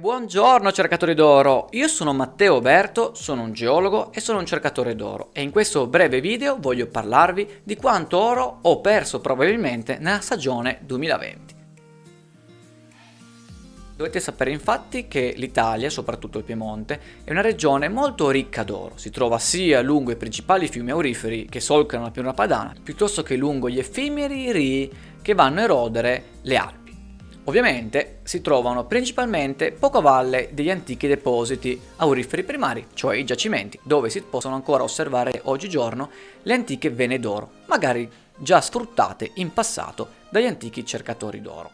Buongiorno cercatori d'oro, io sono Matteo Berto, sono un geologo e sono un cercatore d'oro e in questo breve video voglio parlarvi di quanto oro ho perso probabilmente nella stagione 2020. Dovete sapere infatti che l'Italia, soprattutto il Piemonte, è una regione molto ricca d'oro. Si trova sia lungo i principali fiumi auriferi che solcano la pianura padana, piuttosto che lungo gli effimeri rii che vanno a erodere le Alpi. Ovviamente si trovano principalmente poco a valle degli antichi depositi auriferi primari, cioè i giacimenti, dove si possono ancora osservare oggigiorno le antiche vene d'oro, magari già sfruttate in passato dagli antichi cercatori d'oro.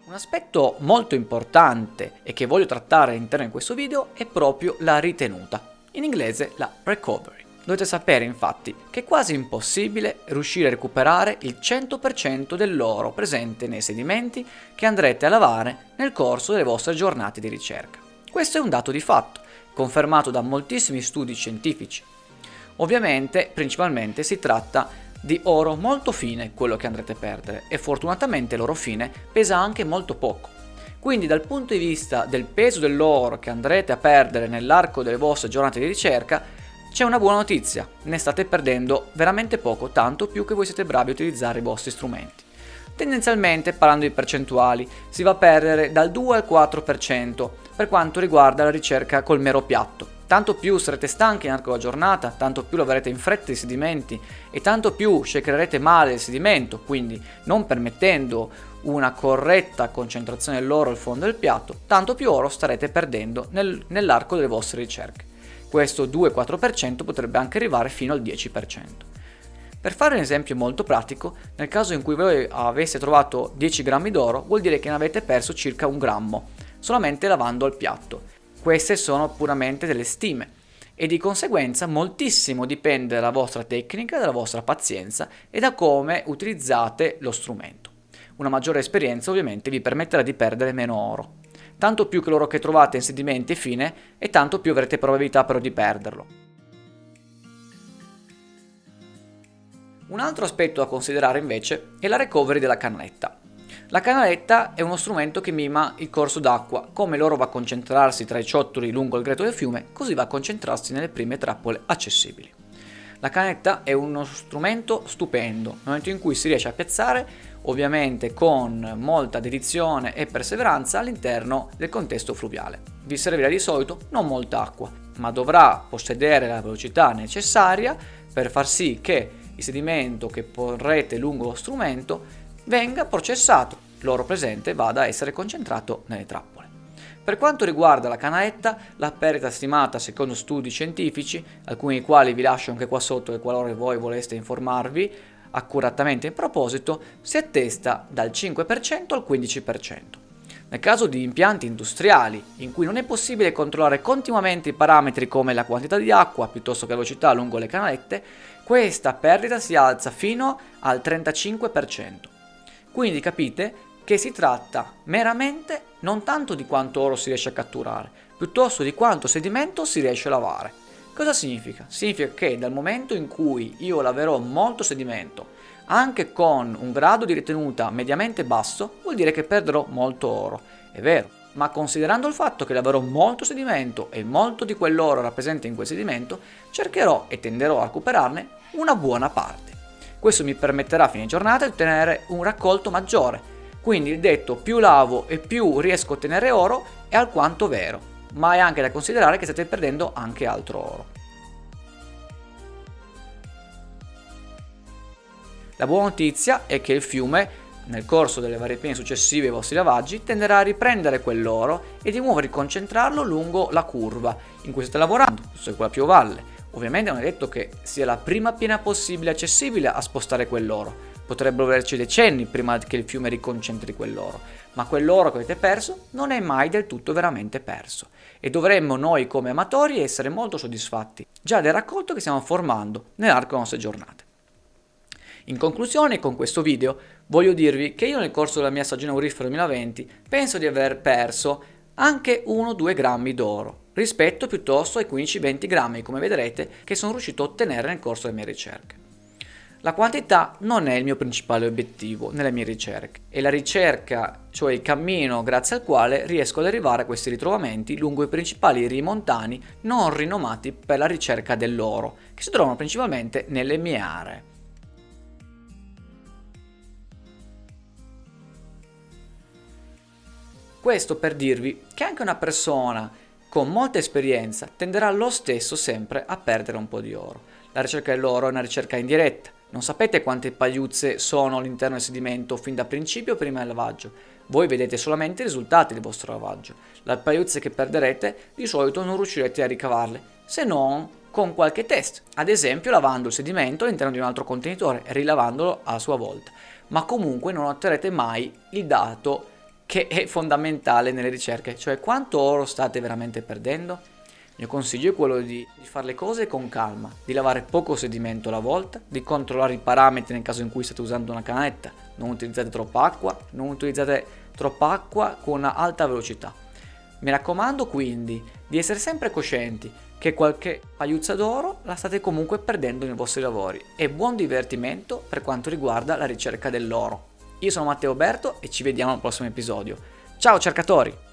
Un aspetto molto importante e che voglio trattare all'interno di questo video è proprio la ritenuta, in inglese la recovery. Dovete sapere infatti che è quasi impossibile riuscire a recuperare il 100% dell'oro presente nei sedimenti che andrete a lavare nel corso delle vostre giornate di ricerca. Questo è un dato di fatto, confermato da moltissimi studi scientifici. Ovviamente, principalmente si tratta di oro molto fine quello che andrete a perdere e fortunatamente l'oro fine pesa anche molto poco. Quindi dal punto di vista del peso dell'oro che andrete a perdere nell'arco delle vostre giornate di ricerca c'è una buona notizia, ne state perdendo veramente poco, tanto più che voi siete bravi a utilizzare i vostri strumenti. Tendenzialmente, parlando di percentuali, si va a perdere dal 2 al 4% per quanto riguarda la ricerca col mero piatto. Tanto più sarete stanchi nell'arco della giornata, tanto più lavorerete in fretta i sedimenti e tanto più shakererete male il sedimento, quindi non permettendo una corretta concentrazione dell'oro al fondo del piatto, tanto più oro starete perdendo nell'arco delle vostre ricerche. Questo 2-4% potrebbe anche arrivare fino al 10%. Per fare un esempio molto pratico, nel caso in cui voi aveste trovato 10 grammi d'oro, vuol dire che ne avete perso circa 1 grammo, solamente lavando al piatto. Queste sono puramente delle stime e di conseguenza moltissimo dipende dalla vostra tecnica, dalla vostra pazienza e da come utilizzate lo strumento. Una maggiore esperienza ovviamente vi permetterà di perdere meno oro. Tanto più che l'oro che trovate in sedimenti è fine e tanto più avrete probabilità però di perderlo. Un altro aspetto da considerare invece è la recovery della cannetta. La cannetta è uno strumento che mima il corso d'acqua, come l'oro va a concentrarsi tra i ciottoli lungo il greto del fiume, così va a concentrarsi nelle prime trappole accessibili. La cannetta è uno strumento stupendo, nel momento in cui si riesce a piazzare ovviamente con molta dedizione e perseveranza all'interno del contesto fluviale. Vi servirà di solito non molta acqua, ma dovrà possedere la velocità necessaria per far sì che il sedimento che porrete lungo lo strumento venga processato, l'oro presente vada a essere concentrato nelle trappole. Per quanto riguarda la cannetta, la perdita stimata secondo studi scientifici, alcuni dei quali vi lascio anche qua sotto e qualora voi voleste informarvi accuratamente in proposito, si attesta dal 5% al 15%. Nel caso di impianti industriali in cui non è possibile controllare continuamente i parametri come la quantità di acqua piuttosto che la velocità lungo le canalette, questa perdita si alza fino al 35%. Quindi capite che si tratta meramente non tanto di quanto oro si riesce a catturare, piuttosto di quanto sedimento si riesce a lavare. Cosa significa? Significa che dal momento in cui io laverò molto sedimento, anche con un grado di ritenuta mediamente basso, vuol dire che perderò molto oro. È vero, ma considerando il fatto che laverò molto sedimento e molto di quell'oro era presente in quel sedimento, cercherò e tenderò a recuperarne una buona parte. Questo mi permetterà a fine giornata di ottenere un raccolto maggiore. Quindi il detto più lavo e più riesco a ottenere oro è alquanto vero, ma è anche da considerare che state perdendo anche altro oro. La buona notizia è che il fiume, nel corso delle varie piene successive ai vostri lavaggi, tenderà a riprendere quell'oro e di nuovo riconcentrarlo lungo la curva in cui state lavorando, se quella più a valle. Ovviamente non è detto che sia la prima piena possibile accessibile a spostare quell'oro. Potrebbero averci decenni prima che il fiume riconcentri quell'oro, ma quell'oro che avete perso non è mai del tutto veramente perso e dovremmo noi come amatori essere molto soddisfatti già del raccolto che stiamo formando nell'arco delle nostre giornate. In conclusione, con questo video voglio dirvi che io nel corso della mia stagione aurifera 2020 penso di aver perso anche 1-2 grammi d'oro rispetto piuttosto ai 15-20 grammi, come vedrete, che sono riuscito a ottenere nel corso delle mie ricerche. La quantità non è il mio principale obiettivo nelle mie ricerche, è la ricerca, cioè il cammino grazie al quale riesco ad arrivare a questi ritrovamenti lungo i principali rii montani non rinomati per la ricerca dell'oro, che si trovano principalmente nelle mie aree. Questo per dirvi che anche una persona con molta esperienza tenderà lo stesso sempre a perdere un po' di oro. La ricerca dell'oro è una ricerca indiretta. Non sapete quante pagliuzze sono all'interno del sedimento fin da principio prima del lavaggio. Voi vedete solamente i risultati del vostro lavaggio. Le pagliuzze che perderete di solito non riuscirete a ricavarle, se non con qualche test. Ad esempio lavando il sedimento all'interno di un altro contenitore e rilavandolo a sua volta. Ma comunque non otterrete mai il dato che è fondamentale nelle ricerche, cioè quanto oro state veramente perdendo. Il mio consiglio è quello di fare le cose con calma, di lavare poco sedimento alla volta, di controllare i parametri nel caso in cui state usando una canetta, non utilizzate troppa acqua con alta velocità. Mi raccomando quindi di essere sempre coscienti che qualche pagliuzza d'oro la state comunque perdendo nei vostri lavori e buon divertimento per quanto riguarda la ricerca dell'oro. Io sono Matteo Berto e ci vediamo al prossimo episodio. Ciao cercatori!